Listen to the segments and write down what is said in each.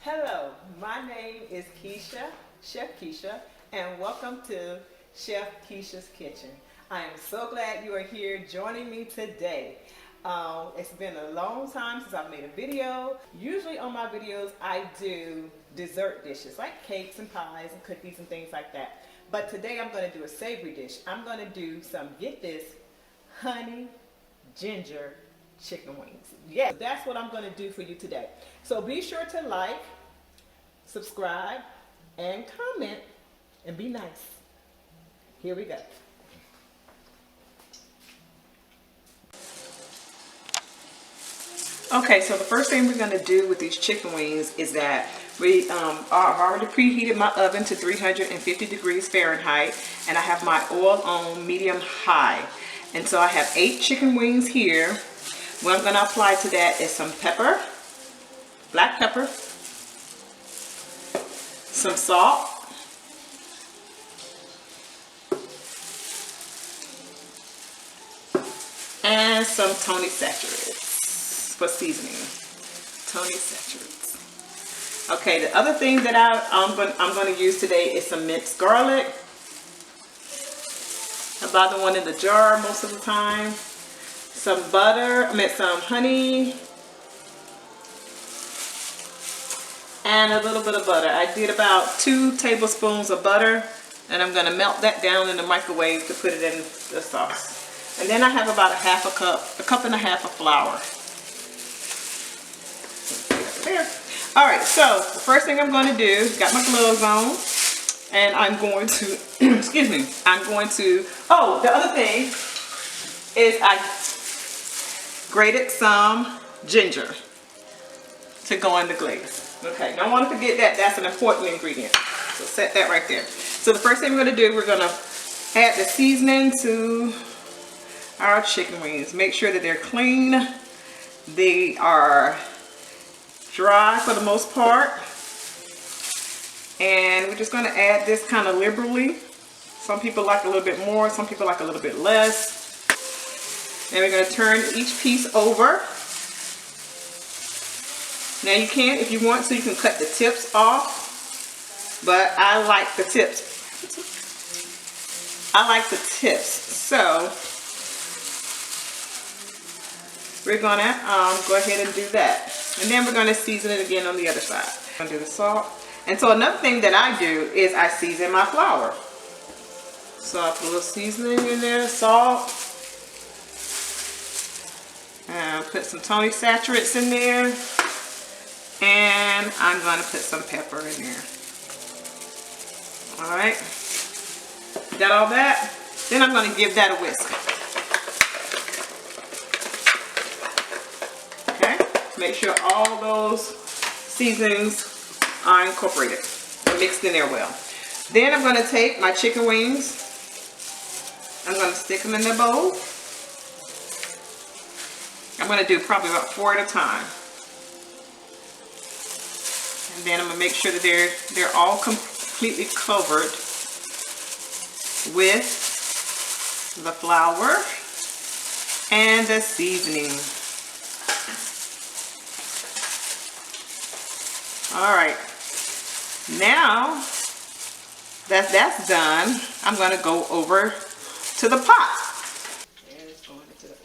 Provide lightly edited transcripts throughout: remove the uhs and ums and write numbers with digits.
Hello, my name is Kecia, Chef Kecia, and welcome to Chef Kecia's Kitchen. I am so glad you are here joining me today. It's been a long time since I've made a video. Usually on my videos I do dessert dishes like cakes and pies and cookies and things like that. But today I'm going to do a savory dish. I'm going to do some, get this, honey ginger chicken wings. Yes, that's what I'm going to do for you today. So be sure to like, subscribe, and comment, and be nice. Here we go. Okay, so the first thing we're going to do with these chicken wings is that I've already preheated my oven to 350 degrees Fahrenheit, and I have my oil on medium high. And so I have 8 chicken wings here. What I'm going to apply to that is some pepper, black pepper, some salt, and some Tony Cacheres for seasoning. Tony Cacheres. Okay, the other thing that I'm going to use today is some minced garlic. I buy the one in the jar most of the time. Some butter, some honey, and a little bit of butter. I did about 2 tablespoons of butter, and I'm going to melt that down in the microwave to put it in the sauce. And then I have about a cup and a half of flour. There. All right, so the first thing I'm going to do, got my gloves on, and I'm going to, excuse me, oh, the other thing is I grated some ginger to go in the glaze. Okay, don't want to forget that. That's an important ingredient. So set that right there. So the first thing we're going to do, we're going to add the seasoning to our chicken wings. Make sure that they're clean. They are dry for the most part. And we're just going to add this kind of liberally. Some people like a little bit more, some people like a little bit less. And we're going to turn each piece over. Now you can, if you want to, you can cut the tips off. But I like the tips. I like the tips. So we're going to go ahead and do that. And then we're going to season it again on the other side. I'm going to do the salt. And so another thing that I do is I season my flour. So I put a little seasoning in there, salt. And put some Tony Cacheres in there. And I'm going to put some pepper in there. Alright. Got all that? Then I'm going to give that a whisk. Okay. Make sure all those seasonings are incorporated and mixed in there well. Then I'm going to take my chicken wings. I'm going to stick them in the bowl. I'm going to do probably about 4 at a time. And then I'm going to make sure that they're all completely covered with the flour and the seasoning. Alright. Now that that's done, I'm going to go over to the pot. And it's going into the oil.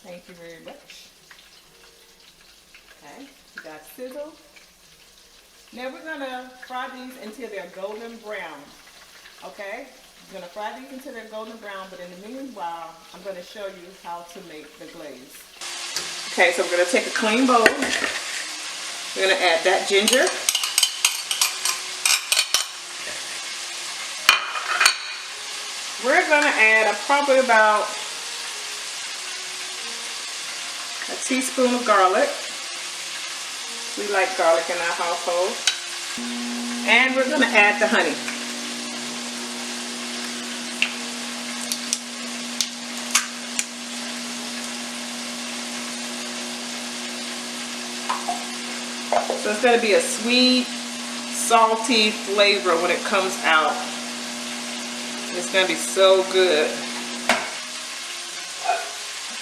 Thank you very much. Okay, you got sizzle. Now we're going to fry these until they're golden brown. Okay, we're going to fry these until they're golden brown, but in the meanwhile, I'm going to show you how to make the glaze. Okay, so we're going to take a clean bowl. We're going to add that ginger. We're going to add probably about a teaspoon of garlic. We like garlic in our household. And we're going to add the honey. So it's going to be a sweet, salty flavor when it comes out. It's going to be so good.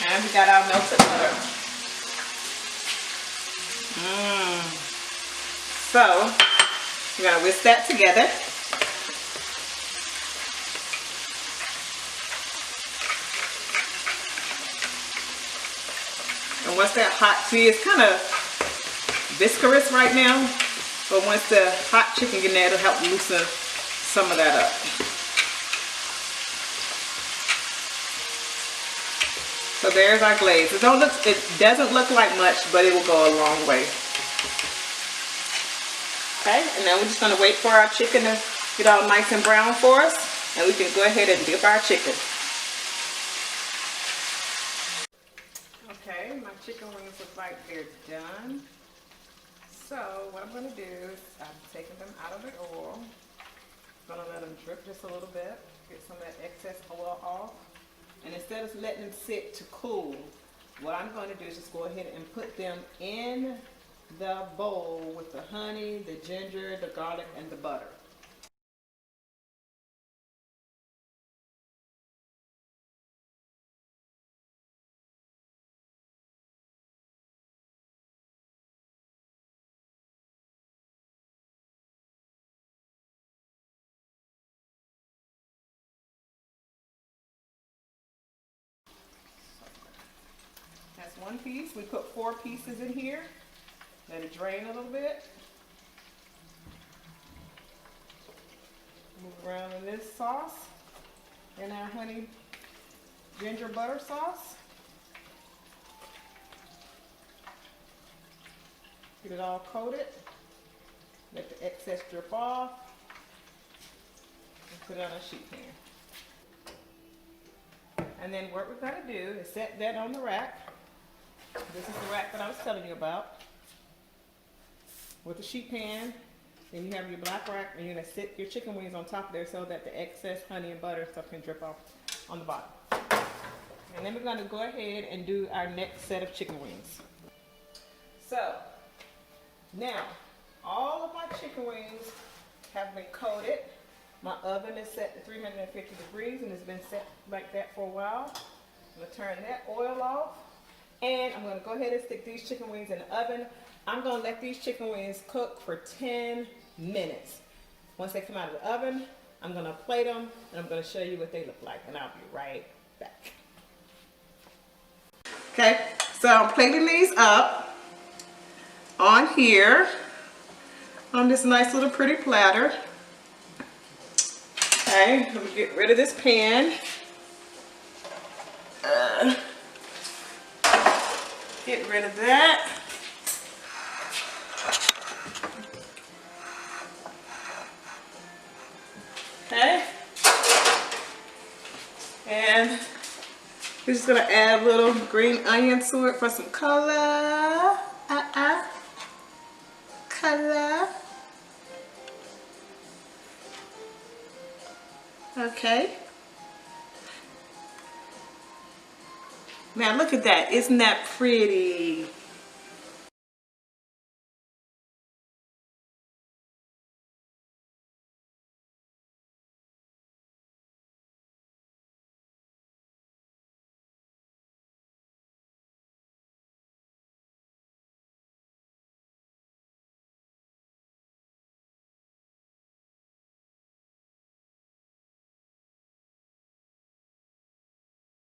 And we got our melted butter. So we're gonna whisk that together. And once that hot, see, it's kind of viscous right now, but once the hot chicken get in there, it'll help loosen some of that up. So there's our glaze. It doesn't look like much, but it will go a long way. Okay, and then we're just gonna wait for our chicken to get all nice and brown for us, and we can go ahead and dip our chicken. Okay, my chicken wings look like they're done. So what I'm gonna do is I'm taking them out of the oil. I'm gonna let them drip just a little bit, get some of that excess oil off. And instead of letting them sit to cool, what I'm going to do is just go ahead and put them in the bowl with the honey, the ginger, the garlic, and the butter. That's one piece. We put 4 pieces in here. Let it drain a little bit. Move around in this sauce and our honey ginger butter sauce. Get it all coated. Let the excess drip off. And put it on a sheet pan. And then what we're going to do is set that on the rack. This is the rack that I was telling you about. With the sheet pan, then you have your black rack, and you're going to sit your chicken wings on top of there so that the excess honey and butter stuff can drip off on the bottom. And then we're going to go ahead and do our next set of chicken wings. So, now, all of my chicken wings have been coated. My oven is set to 350 degrees, and it's been set like that for a while. I'm going to turn that oil off. And I'm going to go ahead and stick these chicken wings in the oven. I'm going to let these chicken wings cook for 10 minutes. Once they come out of the oven, I'm going to plate them, and I'm going to show you what they look like, and I'll be right back. Okay, so I'm plating these up on here on this nice little pretty platter. Okay, let me get rid of this pan. Get rid of that. Okay. And we're just gonna add a little green onion to it for some color. Color. Okay. Now look at that. Isn't that pretty?